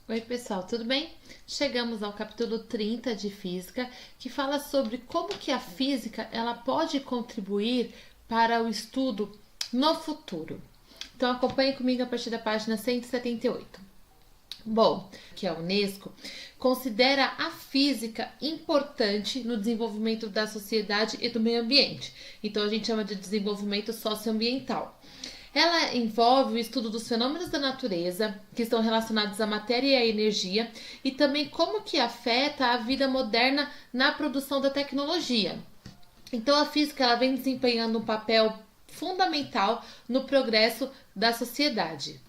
Oi, pessoal, tudo bem? Chegamos ao capítulo 30 de Física, que fala sobre como que a física ela pode contribuir para o estudo no futuro. Então acompanhe comigo a partir da página 178. Bom, que a Unesco considera a física importante no desenvolvimento da sociedade e do meio ambiente. Então a gente chama de desenvolvimento socioambiental. Ela envolve o estudo dos fenômenos da natureza que estão relacionados à matéria e à energia e também como que afeta a vida moderna na produção da tecnologia. Então a física ela vem desempenhando um papel fundamental no progresso da sociedade.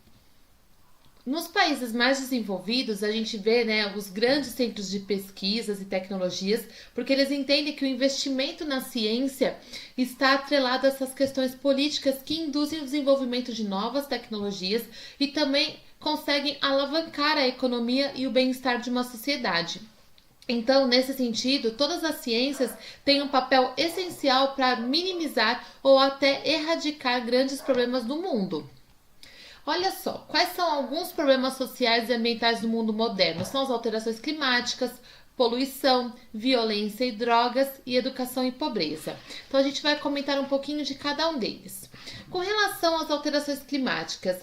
Nos países mais desenvolvidos, a gente vê os grandes centros de pesquisas e tecnologias, porque eles entendem que o investimento na ciência está atrelado a essas questões políticas que induzem o desenvolvimento de novas tecnologias e também conseguem alavancar a economia e o bem-estar de uma sociedade. Então, nesse sentido, todas as ciências têm um papel essencial para minimizar ou até erradicar grandes problemas do mundo. Olha só, quais são alguns problemas sociais e ambientais do mundo moderno? São as alterações climáticas, poluição, violência e drogas e educação e pobreza. Então a gente vai comentar um pouquinho de cada um deles. Com relação às alterações climáticas,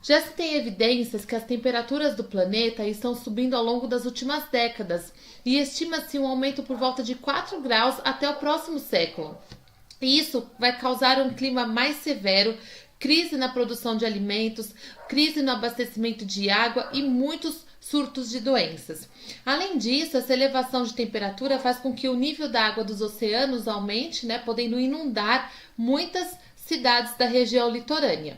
já se tem evidências que as temperaturas do planeta estão subindo ao longo das últimas décadas e estima-se um aumento por volta de 4 graus até o próximo século. E isso vai causar um clima mais severo, crise na produção de alimentos, crise no abastecimento de água e muitos surtos de doenças. Além disso, essa elevação de temperatura faz com que o nível da água dos oceanos aumente, podendo inundar muitas cidades da região litorânea.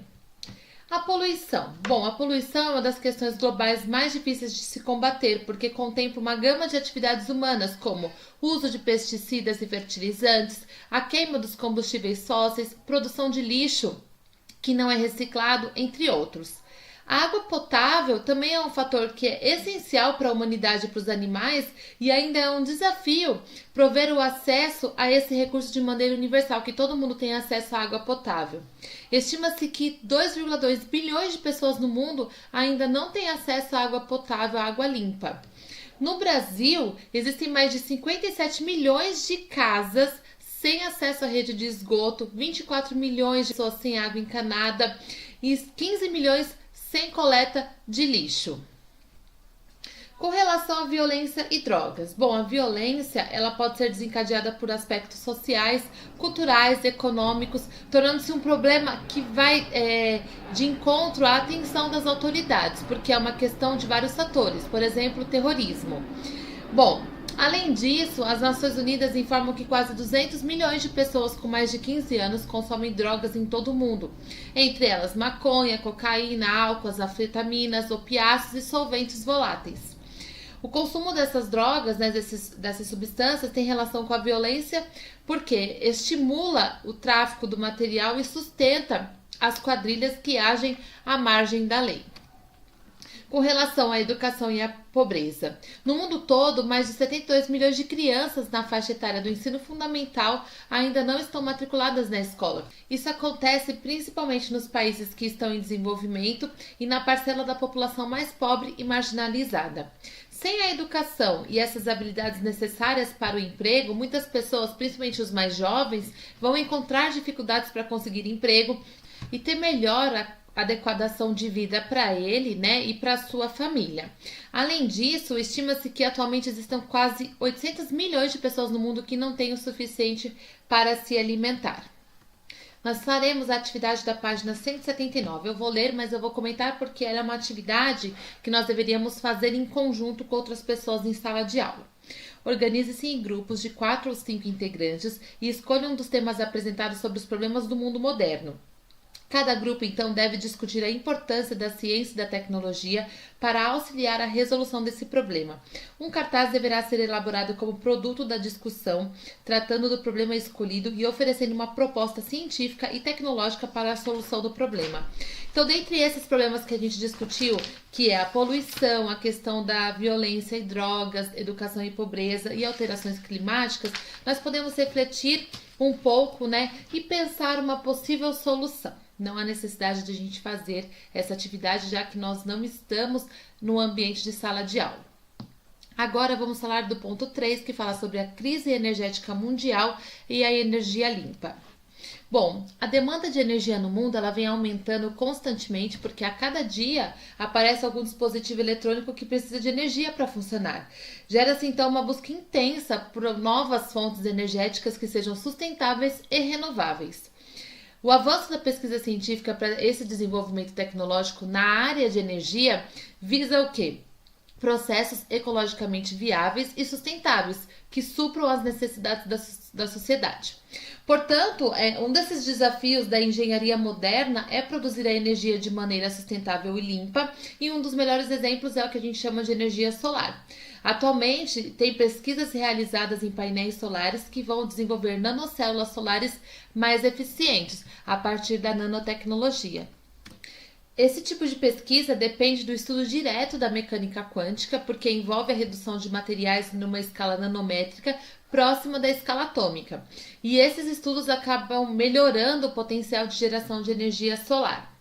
A poluição. Bom, a poluição é uma das questões globais mais difíceis de se combater, porque contempla uma gama de atividades humanas, como o uso de pesticidas e fertilizantes, a queima dos combustíveis fósseis, produção de lixo que não é reciclado, entre outros. A água potável também é um fator que é essencial para a humanidade e para os animais e ainda é um desafio prover o acesso a esse recurso de maneira universal, que todo mundo tenha acesso à água potável. Estima-se que 2,2 bilhões de pessoas no mundo ainda não têm acesso à água potável, à água limpa. No Brasil, existem mais de 57 milhões de casas sem acesso à rede de esgoto, 24 milhões de pessoas sem água encanada e 15 milhões sem coleta de lixo. Com relação à violência e drogas. Bom, a violência ela pode ser desencadeada por aspectos sociais, culturais, econômicos, tornando-se um problema que vai de encontro à atenção das autoridades, porque é uma questão de vários fatores, por exemplo, o terrorismo. Bom, além disso, as Nações Unidas informam que quase 200 milhões de pessoas com mais de 15 anos consomem drogas em todo o mundo. Entre elas, maconha, cocaína, álcool, anfetaminas, opiáceos e solventes voláteis. O consumo dessas drogas, dessas substâncias, tem relação com a violência porque estimula o tráfico do material e sustenta as quadrilhas que agem à margem da lei. Com relação à educação e à pobreza. No mundo todo, mais de 72 milhões de crianças na faixa etária do ensino fundamental ainda não estão matriculadas na escola. Isso acontece principalmente nos países que estão em desenvolvimento e na parcela da população mais pobre e marginalizada. Sem a educação e essas habilidades necessárias para o emprego, muitas pessoas, principalmente os mais jovens, vão encontrar dificuldades para conseguir emprego e ter melhor adequação de vida para ele, e para a sua família. Além disso, estima-se que atualmente existam quase 800 milhões de pessoas no mundo que não têm o suficiente para se alimentar. Nós faremos a atividade da página 179. Eu vou ler, mas eu vou comentar porque ela é uma atividade que nós deveríamos fazer em conjunto com outras pessoas em sala de aula. Organize-se em grupos de 4 ou 5 integrantes e escolha um dos temas apresentados sobre os problemas do mundo moderno. Cada grupo, então, deve discutir a importância da ciência e da tecnologia para auxiliar a resolução desse problema. Um cartaz deverá ser elaborado como produto da discussão, tratando do problema escolhido e oferecendo uma proposta científica e tecnológica para a solução do problema. Então, dentre esses problemas que a gente discutiu, que é a poluição, a questão da violência e drogas, educação e pobreza e alterações climáticas, nós podemos refletir um pouco, e pensar uma possível solução. não há necessidade de a gente fazer essa atividade, já que nós não estamos no ambiente de sala de aula. Agora vamos falar do ponto 3, que fala sobre a crise energética mundial e a energia limpa. Bom, a demanda de energia no mundo ela vem aumentando constantemente porque a cada dia aparece algum dispositivo eletrônico que precisa de energia para funcionar. Gera-se então uma busca intensa por novas fontes energéticas que sejam sustentáveis e renováveis. O avanço da pesquisa científica para esse desenvolvimento tecnológico na área de energia visa o quê? Processos ecologicamente viáveis e sustentáveis que supram as necessidades da sociedade. Portanto, um desses desafios da engenharia moderna é produzir a energia de maneira sustentável e limpa, e um dos melhores exemplos é o que a gente chama de energia solar. Atualmente, tem pesquisas realizadas em painéis solares que vão desenvolver nanocélulas solares mais eficientes a partir da nanotecnologia. Esse tipo de pesquisa depende do estudo direto da mecânica quântica, porque envolve a redução de materiais numa escala nanométrica próxima da escala atômica. E esses estudos acabam melhorando o potencial de geração de energia solar.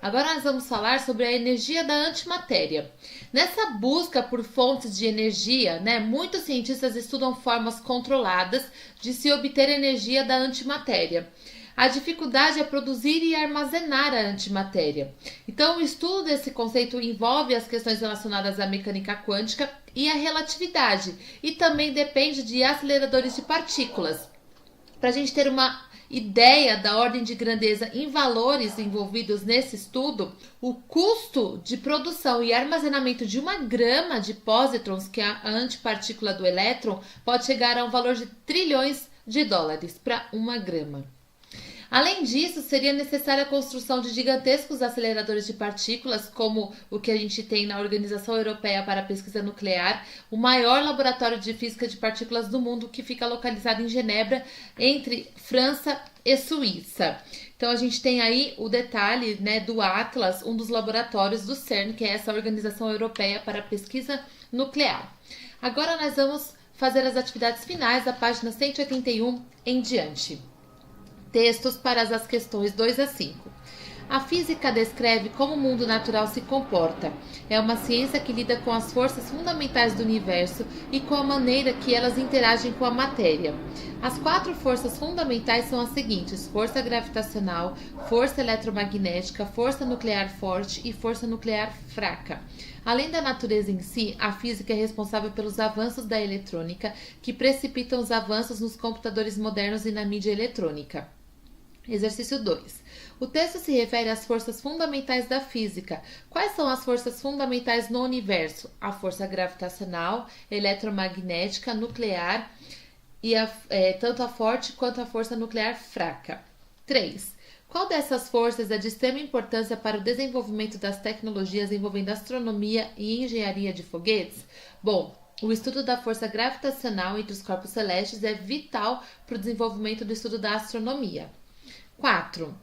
Agora nós vamos falar sobre a energia da antimatéria. Nessa busca por fontes de energia, muitos cientistas estudam formas controladas de se obter energia da antimatéria. A dificuldade é produzir e armazenar a antimatéria. Então, o estudo desse conceito envolve as questões relacionadas à mecânica quântica e à relatividade, e também depende de aceleradores de partículas. Para a gente ter uma ideia da ordem de grandeza em valores envolvidos nesse estudo, o custo de produção e armazenamento de 1 grama de pósitrons, que é a antipartícula do elétron, pode chegar a um valor de trilhões de dólares para 1 grama. Além disso, seria necessária a construção de gigantescos aceleradores de partículas, como o que a gente tem na Organização Europeia para a Pesquisa Nuclear, o maior laboratório de física de partículas do mundo, que fica localizado em Genebra, entre França e Suíça. Então, a gente tem aí o detalhe do Atlas, um dos laboratórios do CERN, que é essa Organização Europeia para a Pesquisa Nuclear. Agora nós vamos fazer as atividades finais da página 181 em diante. Textos para as questões 2 a 5. A física descreve como o mundo natural se comporta. É uma ciência que lida com as forças fundamentais do universo e com a maneira que elas interagem com a matéria. As 4 forças fundamentais são as seguintes: força gravitacional, força eletromagnética, força nuclear forte e força nuclear fraca. Além da natureza em si, a física é responsável pelos avanços da eletrônica, que precipitam os avanços nos computadores modernos e na mídia eletrônica. Exercício 2. O texto se refere às forças fundamentais da física. Quais são as forças fundamentais no universo? A força gravitacional, eletromagnética, nuclear e tanto a forte quanto a força nuclear fraca. 3. Qual dessas forças é de extrema importância para o desenvolvimento das tecnologias envolvendo astronomia e engenharia de foguetes? Bom, o estudo da força gravitacional entre os corpos celestes é vital para o desenvolvimento do estudo da astronomia. 4.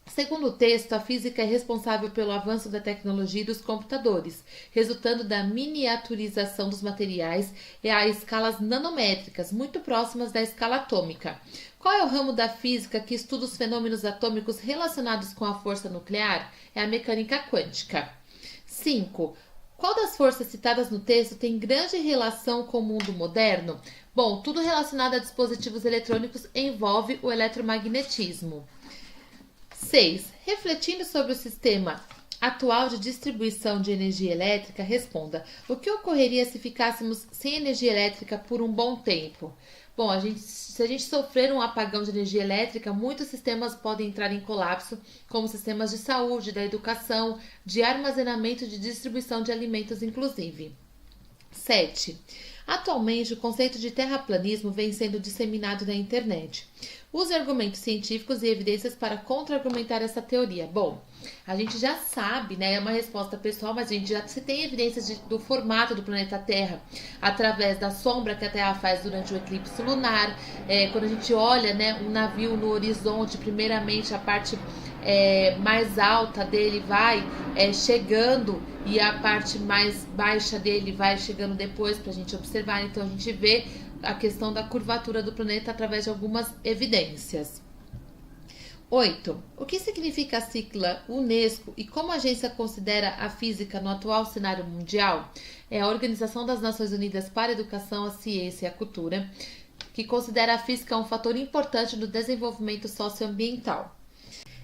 Segundo o texto, a física é responsável pelo avanço da tecnologia e dos computadores, resultando da miniaturização dos materiais e a escalas nanométricas, muito próximas da escala atômica. Qual é o ramo da física que estuda os fenômenos atômicos relacionados com a força nuclear? É a mecânica quântica. 5. Qual das forças citadas no texto tem grande relação com o mundo moderno? Bom, tudo relacionado a dispositivos eletrônicos envolve o eletromagnetismo. 6. Refletindo sobre o sistema atual de distribuição de energia elétrica, responda: o que ocorreria se ficássemos sem energia elétrica por um bom tempo? Bom, se a gente sofrer um apagão de energia elétrica, muitos sistemas podem entrar em colapso, como sistemas de saúde, da educação, de armazenamento e de distribuição de alimentos, inclusive. 7. Atualmente, o conceito de terraplanismo vem sendo disseminado na internet. Use argumentos científicos e evidências para contra-argumentar essa teoria. Bom, a gente já sabe, é uma resposta pessoal, mas a gente já se tem evidências do formato do planeta Terra através da sombra que a Terra faz durante o eclipse lunar. Quando a gente olha, um navio no horizonte, primeiramente a parte mais alta dele vai chegando e a parte mais baixa dele vai chegando depois para a gente observar. Então a gente vê a questão da curvatura do planeta através de algumas evidências. 8. O que significa a sigla Unesco e como a agência considera a física no atual cenário mundial? É a Organização das Nações Unidas para a Educação, a Ciência e a Cultura, que considera a física um fator importante no desenvolvimento socioambiental.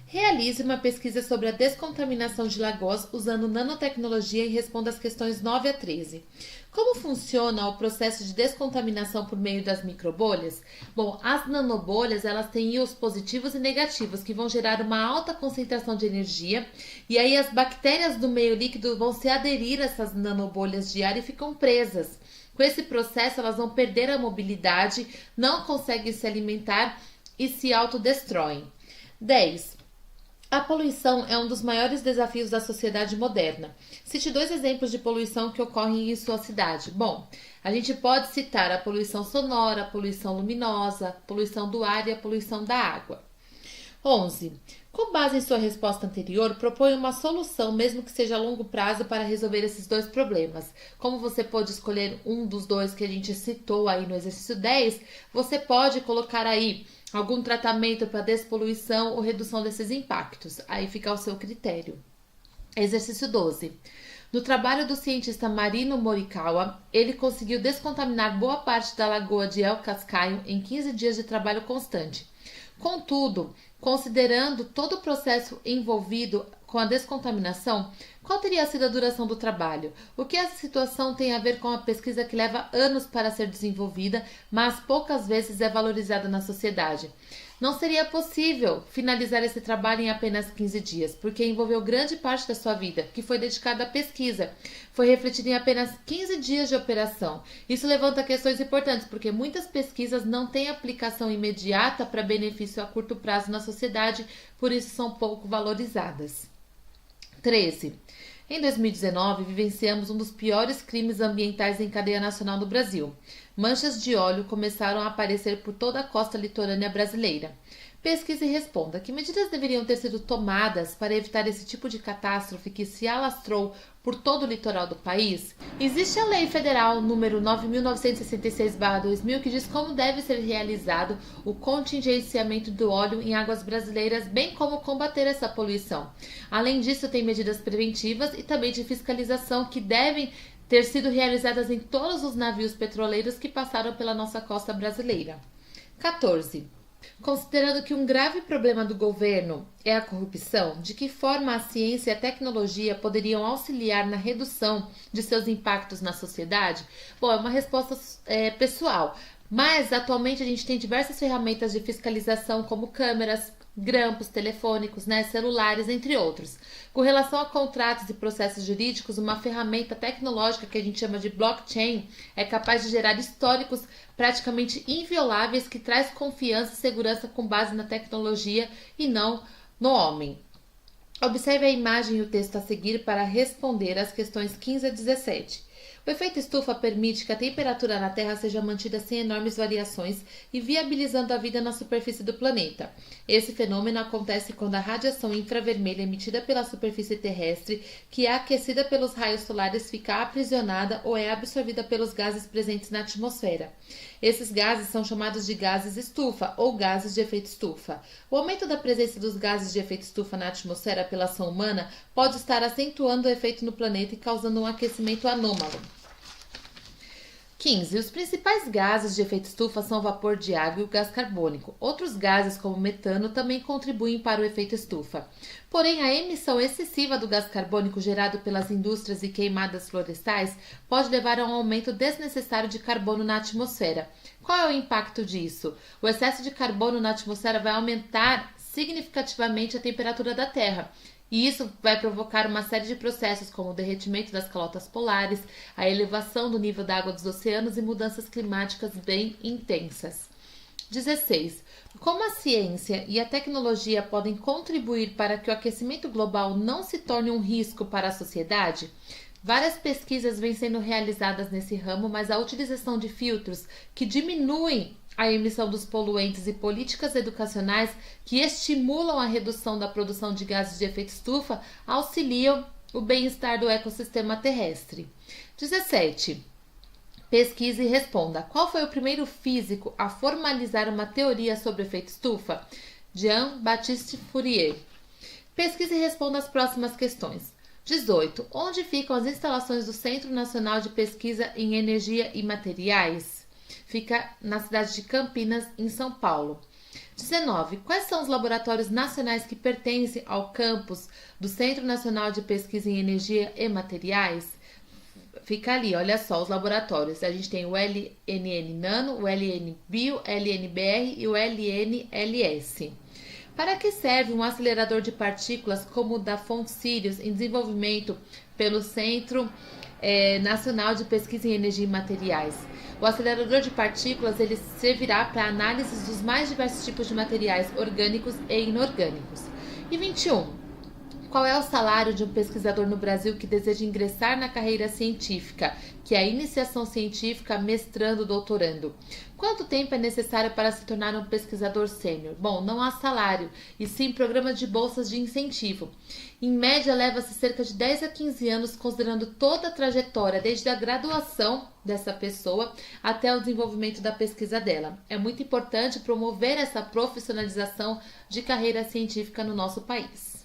Realize uma pesquisa sobre a descontaminação de lagoas usando nanotecnologia e responda as questões 9 a 13. Como funciona o processo de descontaminação por meio das microbolhas? Bom, as nanobolhas elas têm íons positivos e negativos que vão gerar uma alta concentração de energia e aí as bactérias do meio líquido vão se aderir a essas nanobolhas de ar e ficam presas. Com esse processo elas vão perder a mobilidade, não conseguem se alimentar e se autodestroem. 10. A poluição é um dos maiores desafios da sociedade moderna. Cite 2 exemplos de poluição que ocorrem em sua cidade. Bom, a gente pode citar a poluição sonora, a poluição luminosa, a poluição do ar e a poluição da água. 11. Com base em sua resposta anterior, propõe uma solução, mesmo que seja a longo prazo, para resolver esses 2 problemas. Como você pode escolher um dos 2 que a gente citou aí no exercício 10, você pode colocar aí algum tratamento para despoluição ou redução desses impactos. Aí fica ao seu critério. Exercício 12. No trabalho do cientista Marino Morikawa, ele conseguiu descontaminar boa parte da lagoa de El Cascaio em 15 dias de trabalho constante. Contudo, considerando todo o processo envolvido com a descontaminação, qual teria sido a duração do trabalho? O que essa situação tem a ver com a pesquisa que leva anos para ser desenvolvida, mas poucas vezes é valorizada na sociedade? Não seria possível finalizar esse trabalho em apenas 15 dias, porque envolveu grande parte da sua vida, que foi dedicada à pesquisa. Foi refletida em apenas 15 dias de operação. Isso levanta questões importantes, porque muitas pesquisas não têm aplicação imediata para benefício a curto prazo na sociedade, por isso são pouco valorizadas. 13. Em 2019, vivenciamos um dos piores crimes ambientais em cadeia nacional no Brasil. Manchas de óleo começaram a aparecer por toda a costa litorânea brasileira. Pesquise e responda: que medidas deveriam ter sido tomadas para evitar esse tipo de catástrofe que se alastrou por todo o litoral do país? Existe a Lei Federal número 9.966/2000 que diz como deve ser realizado o contingenciamento do óleo em águas brasileiras, bem como combater essa poluição. Além disso, tem medidas preventivas e também de fiscalização que devem ter sido realizadas em todos os navios petroleiros que passaram pela nossa costa brasileira. 14. Considerando que um grave problema do governo é a corrupção, de que forma a ciência e a tecnologia poderiam auxiliar na redução de seus impactos na sociedade? Bom, é uma resposta pessoal, mas atualmente a gente tem diversas ferramentas de fiscalização como câmeras, grampos telefônicos, celulares, entre outros. Com relação a contratos e processos jurídicos, uma ferramenta tecnológica que a gente chama de blockchain é capaz de gerar históricos praticamente invioláveis que traz confiança e segurança com base na tecnologia e não no homem. Observe a imagem e o texto a seguir para responder às questões 15 a 17. O efeito estufa permite que a temperatura na Terra seja mantida sem enormes variações e viabilizando a vida na superfície do planeta. Esse fenômeno acontece quando a radiação infravermelha emitida pela superfície terrestre, que é aquecida pelos raios solares, fica aprisionada ou é absorvida pelos gases presentes na atmosfera. Esses gases são chamados de gases estufa ou gases de efeito estufa. O aumento da presença dos gases de efeito estufa na atmosfera pela ação humana pode estar acentuando o efeito no planeta e causando um aquecimento anômalo. 15. Os principais gases de efeito estufa são o vapor de água e o gás carbônico. Outros gases, como o metano, também contribuem para o efeito estufa. Porém, a emissão excessiva do gás carbônico gerado pelas indústrias e queimadas florestais pode levar a um aumento desnecessário de carbono na atmosfera. Qual é o impacto disso? O excesso de carbono na atmosfera vai aumentar significativamente a temperatura da Terra. E isso vai provocar uma série de processos como o derretimento das calotas polares, a elevação do nível da água dos oceanos e mudanças climáticas bem intensas. 16. Como a ciência e a tecnologia podem contribuir para que o aquecimento global não se torne um risco para a sociedade? Várias pesquisas vêm sendo realizadas nesse ramo, mas a utilização de filtros que diminuem a emissão dos poluentes e políticas educacionais que estimulam a redução da produção de gases de efeito estufa auxiliam o bem-estar do ecossistema terrestre. 17. Pesquise e responda. Qual foi o primeiro físico a formalizar uma teoria sobre efeito estufa? Jean-Baptiste Fourier. Pesquise e responda as próximas questões. 18. Onde ficam as instalações do Centro Nacional de Pesquisa em Energia e Materiais? Fica na cidade de Campinas, em São Paulo. 19. Quais são os laboratórios nacionais que pertencem ao campus do Centro Nacional de Pesquisa em Energia e Materiais? Fica ali, olha só, os laboratórios. A gente tem o LNN Nano, o LN Bio, o LNBR e o LNLS. Para que serve um acelerador de partículas como o da Fonte Sirius em desenvolvimento pelo Centro Nacional de Pesquisa em Energia e Materiais? O acelerador de partículas ele servirá para análise dos mais diversos tipos de materiais orgânicos e inorgânicos. E 21. Qual é o salário de um pesquisador no Brasil que deseja ingressar na carreira científica, que é a iniciação científica, mestrando, doutorando? Quanto tempo é necessário para se tornar um pesquisador sênior? Bom, não há salário, e sim programas de bolsas de incentivo. Em média, leva-se cerca de 10 a 15 anos, considerando toda a trajetória, desde a graduação dessa pessoa até o desenvolvimento da pesquisa dela. É muito importante promover essa profissionalização de carreira científica no nosso país.